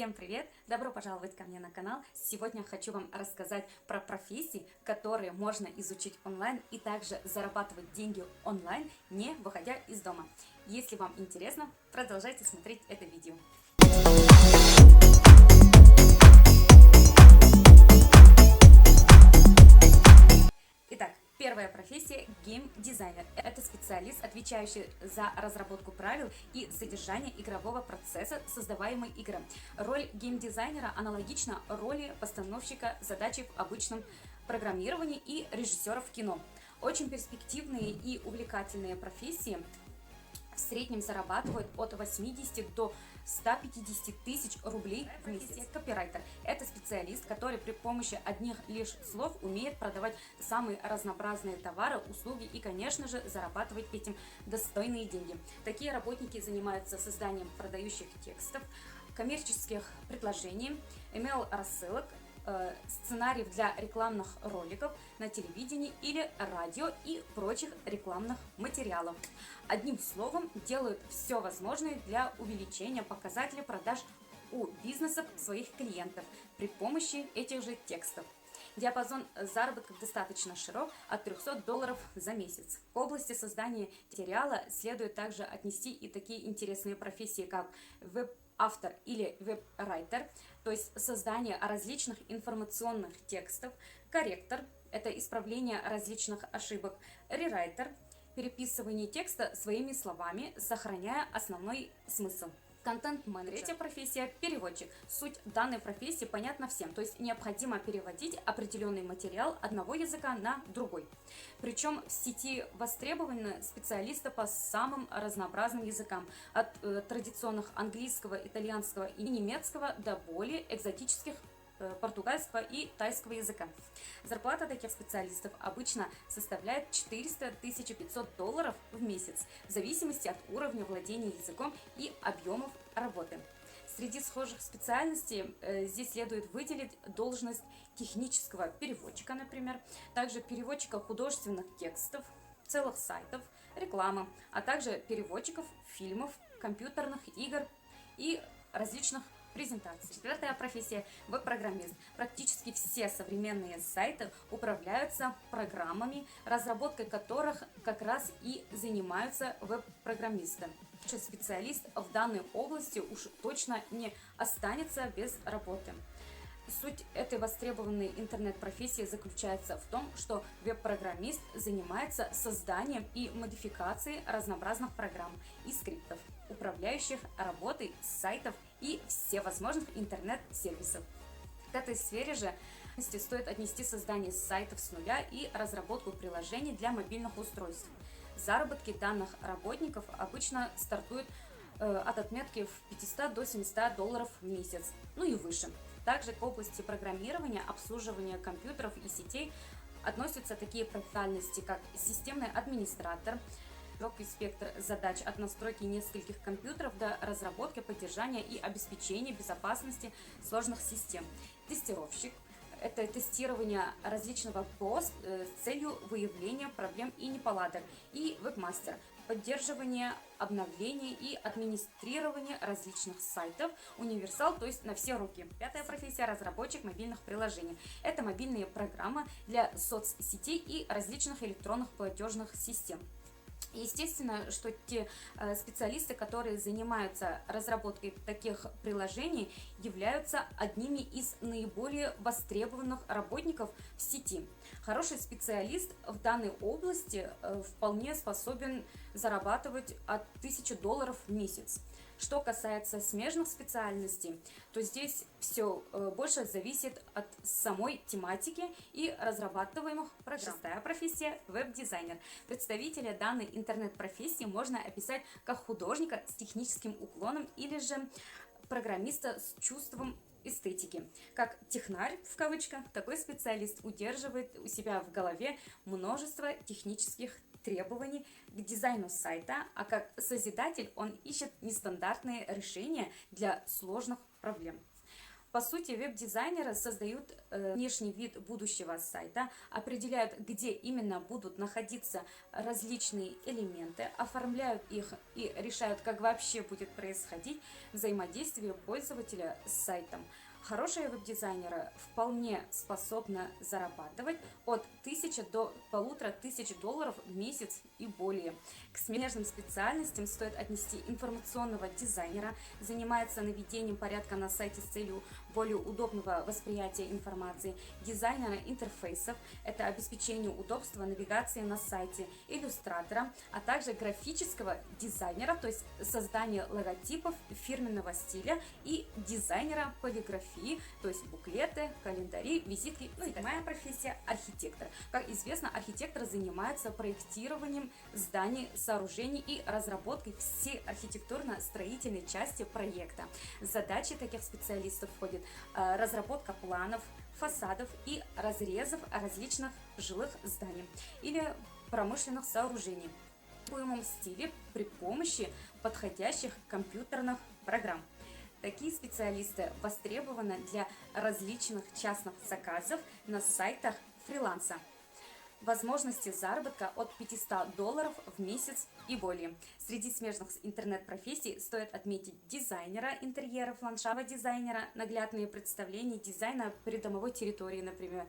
Всем привет! Добро пожаловать ко мне на канал. Сегодня хочу вам рассказать про профессии, которые можно изучить онлайн и также зарабатывать деньги онлайн, не выходя из дома. Если вам интересно, продолжайте смотреть это видео. Итак, первая профессия – гейм-дизайнер. Это специалист, отвечающий за разработку правил и содержание игрового процесса создаваемой игры. Роль гейм-дизайнера аналогична роли постановщика задачи в обычном программировании и режиссера в кино. Очень перспективные и увлекательные профессии. В среднем зарабатывают от 80 до 150 тысяч рублей в месяц. Копирайтер – это специалист, который при помощи одних лишь слов умеет продавать самые разнообразные товары, услуги и, конечно же, зарабатывать этим достойные деньги. Такие работники занимаются созданием продающих текстов, коммерческих предложений, email-рассылок, сценариев для рекламных роликов на телевидении или радио и прочих рекламных материалов. Одним словом, делают все возможное для увеличения показателей продаж у бизнесов своих клиентов при помощи этих же текстов. Диапазон заработков достаточно широк, от $300 за месяц. К области создания материала следует также отнести и такие интересные профессии, как веб-автор или веб-райтер, то есть создание различных информационных текстов, корректор – это исправление различных ошибок, рерайтер – переписывание текста своими словами, сохраняя основной смысл. Контент-менеджер. Третья профессия – переводчик. Суть данной профессии понятна всем, то есть необходимо переводить определенный материал одного языка на другой. Причем в сети востребованы специалисты по самым разнообразным языкам, от традиционных английского, итальянского и немецкого до более экзотических португальского и тайского языка. Зарплата таких специалистов обычно составляет $400–1500 в месяц, в зависимости от уровня владения языком и объемов работы. Среди схожих специальностей здесь следует выделить должность технического переводчика, например, также переводчика художественных текстов, целых сайтов, рекламы, а также переводчиков фильмов, компьютерных игр и различных презентации. Четвертая профессия – веб-программист. Практически все современные сайты управляются программами, разработкой которых как раз и занимаются веб-программисты. Специалист в данной области уж точно не останется без работы. Суть этой востребованной интернет-профессии заключается в том, что веб-программист занимается созданием и модификацией разнообразных программ и скриптов, управляющих работой сайтов и всевозможных интернет-сервисов. К этой сфере же стоит отнести создание сайтов с нуля и разработку приложений для мобильных устройств. Заработки данных работников обычно стартуют от отметки в $500 до $700 в месяц, ну и выше. Также к области программирования, обслуживания компьютеров и сетей относятся такие профессиональности, как системный администратор, широкий спектр задач от настройки нескольких компьютеров до разработки, поддержания и обеспечения безопасности сложных систем. Тестировщик – это тестирование различного ПО с целью выявления проблем и неполадок, и вебмастер – поддерживание, обновление и администрирование различных сайтов, универсал, то есть на все руки. Пятая профессия – разработчик мобильных приложений. Это мобильные программы для соцсетей и различных электронных платежных систем. Естественно, что те специалисты, которые занимаются разработкой таких приложений, являются одними из наиболее востребованных работников в сети. Хороший специалист в данной области вполне способен зарабатывать от $1000 в месяц. Что касается смежных специальностей, то здесь все больше зависит от самой тематики и разрабатываемых программ. Шестая профессия – веб-дизайнер. Представителя данной интернет-профессии можно описать как художника с техническим уклоном или же программиста с чувством эстетики. Как технарь, в кавычках, такой специалист удерживает у себя в голове множество технических требований к дизайну сайта, а как созидатель он ищет нестандартные решения для сложных проблем. По сути, веб-дизайнеры создают внешний вид будущего сайта, определяют, где именно будут находиться различные элементы, оформляют их и решают, как вообще будет происходить взаимодействие пользователя с сайтом. Хорошие веб-дизайнеры вполне способны зарабатывать от 1000 до 1500 долларов в месяц и более. К смежным специальностям стоит отнести информационного дизайнера, занимается наведением порядка на сайте с целью более удобного восприятия информации, дизайнера интерфейсов, это обеспечение удобства навигации на сайте, иллюстратора, а также графического дизайнера, то есть создание логотипов фирменного стиля, и дизайнера полиграфии, то есть буклеты, календари, визитки. Ну и моя профессия — архитектор. Как известно, архитектор занимается проектированием зданий, сооружений и разработкой всей архитектурно-строительной части проекта. Задачи таких специалистов входят разработка планов, фасадов и разрезов различных жилых зданий или промышленных сооружений в требуемом стиле при помощи подходящих компьютерных программ. Такие специалисты востребованы для различных частных заказов на сайтах фриланса. Возможности заработка от 500 долларов в месяц и более. Среди смежных интернет-профессий стоит отметить дизайнера интерьеров, ландшафтного дизайнера, наглядные представления дизайна придомовой территории, например,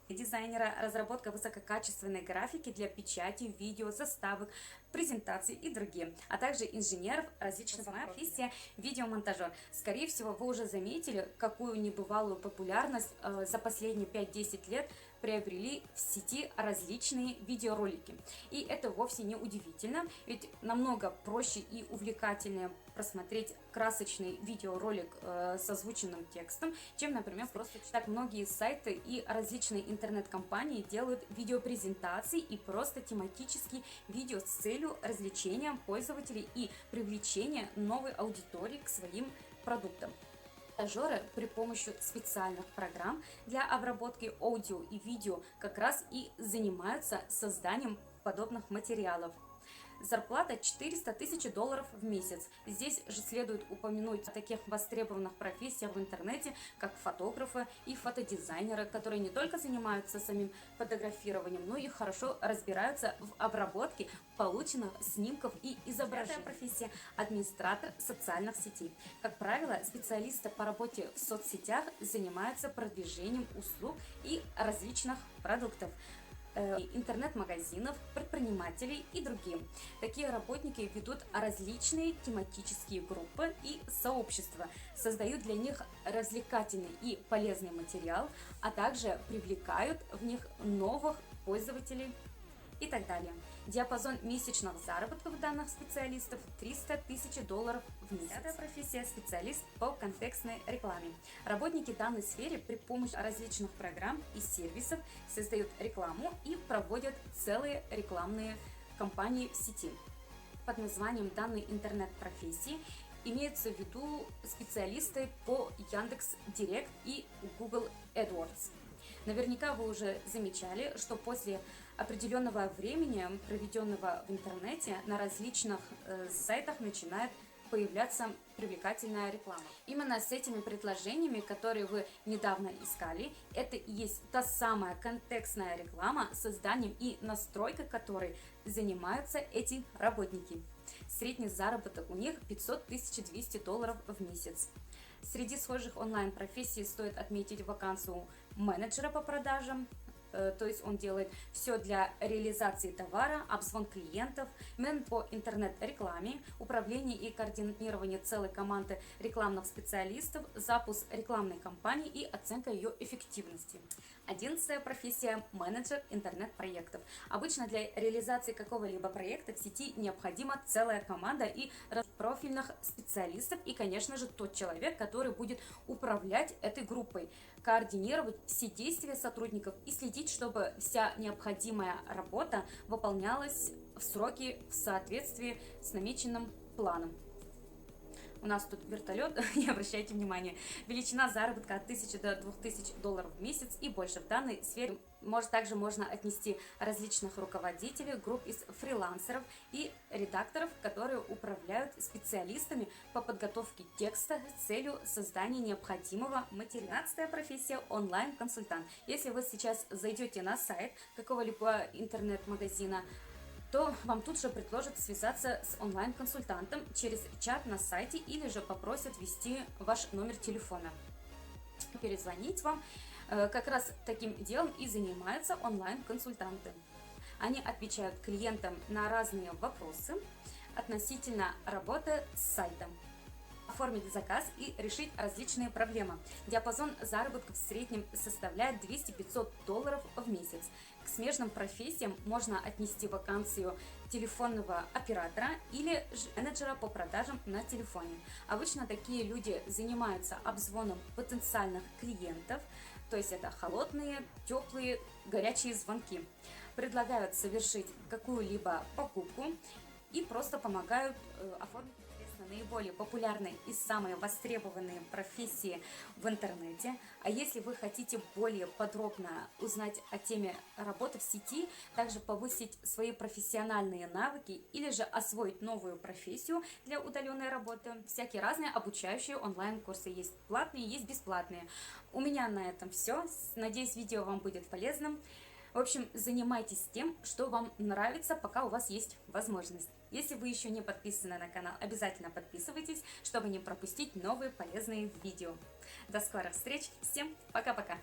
дизайнера, разработка высококачественной графики для печати, видео, заставок, презентаций и другие, а также инженеров различных профессий, видеомонтажер. Скорее всего, вы уже заметили, какую небывалую популярность за последние 5-10 лет приобрели в сети различные видеоролики. И это вовсе не удивительно, ведь намного проще и увлекательнее просмотреть красочный видеоролик с озвученным текстом, чем, например, просто читать. Многие сайты и различные интернет-компании делают видеопрезентации и просто тематические видео с целью развлечения пользователей и привлечения новой аудитории к своим продуктам. Стажеры при помощи специальных программ для обработки аудио и видео как раз и занимаются созданием подобных материалов. Зарплата 400 тысяч долларов в месяц. Здесь же следует упомянуть о таких востребованных профессиях в интернете, как фотографы и фотодизайнеры, которые не только занимаются самим фотографированием, но и хорошо разбираются в обработке полученных снимков и изображений. Профессия — администратор социальных сетей. Как правило, специалисты по работе в соцсетях занимаются продвижением услуг и различных продуктов, интернет-магазинов, предпринимателей и другим. Такие работники ведут различные тематические группы и сообщества, создают для них развлекательный и полезный материал, а также привлекают в них новых пользователей и так далее. Диапазон месячных заработков данных специалистов 300 тысяч долларов в месяц. Пятая профессия — специалист по контекстной рекламе. Работники данной сфере при помощи различных программ и сервисов создают рекламу и проводят целые рекламные кампании в сети. Под названием данной интернет-профессии имеются в виду специалисты по Яндекс.Директ и Google AdWords. Наверняка вы уже замечали, что после определенного времени, проведенного в интернете, на различных сайтах начинает появляться привлекательная реклама. Именно с этими предложениями, которые вы недавно искали, это и есть та самая контекстная реклама, созданием и настройкой которой занимаются эти работники. Средний заработок у них 500 200 долларов в месяц. Среди схожих онлайн-профессий стоит отметить вакансию менеджера по продажам, то есть он делает все для реализации товара, обзвон клиентов, менеджер по интернет-рекламе, управление и координирование целой команды рекламных специалистов, запуск рекламной кампании и оценка ее эффективности. 11-я профессия — менеджер интернет-проектов. Обычно для реализации какого-либо проекта в сети необходима целая команда и профильных специалистов и, конечно же, тот человек, который будет управлять этой группой, координировать все действия сотрудников и следить, чтобы вся необходимая работа выполнялась в сроки в соответствии с намеченным планом. У нас тут вертолет, не обращайте внимания. Величина заработка от 1000 до 2000 долларов в месяц и больше. В данной сфере также можно отнести различных руководителей, групп из фрилансеров и редакторов, которые управляют специалистами по подготовке текста с целью создания необходимого материала. 12-я профессия – онлайн-консультант. Если вы сейчас зайдете на сайт какого-либо интернет-магазина, то вам тут же предложат связаться с онлайн-консультантом через чат на сайте или же попросят ввести ваш номер телефона, перезвонить вам. Как раз таким делом и занимаются онлайн-консультанты. Они отвечают клиентам на разные вопросы относительно работы с сайтом, оформить заказ и решить различные проблемы. Диапазон заработка в среднем составляет 200-500 долларов в месяц. К смежным профессиям можно отнести вакансию телефонного оператора или менеджера по продажам на телефоне. Обычно такие люди занимаются обзвоном потенциальных клиентов, то есть это холодные, теплые, горячие звонки. Предлагают совершить какую-либо покупку и просто помогают оформить наиболее популярные и самые востребованные профессии в интернете. А если вы хотите более подробно узнать о теме работы в сети, также повысить свои профессиональные навыки или же освоить новую профессию для удаленной работы, всякие разные обучающие онлайн-курсы есть платные, есть бесплатные. У меня на этом все. Надеюсь, видео вам будет полезным. В общем, занимайтесь тем, что вам нравится, пока у вас есть возможность. Если вы еще не подписаны на канал, обязательно подписывайтесь, чтобы не пропустить новые полезные видео. До скорых встреч, всем пока-пока!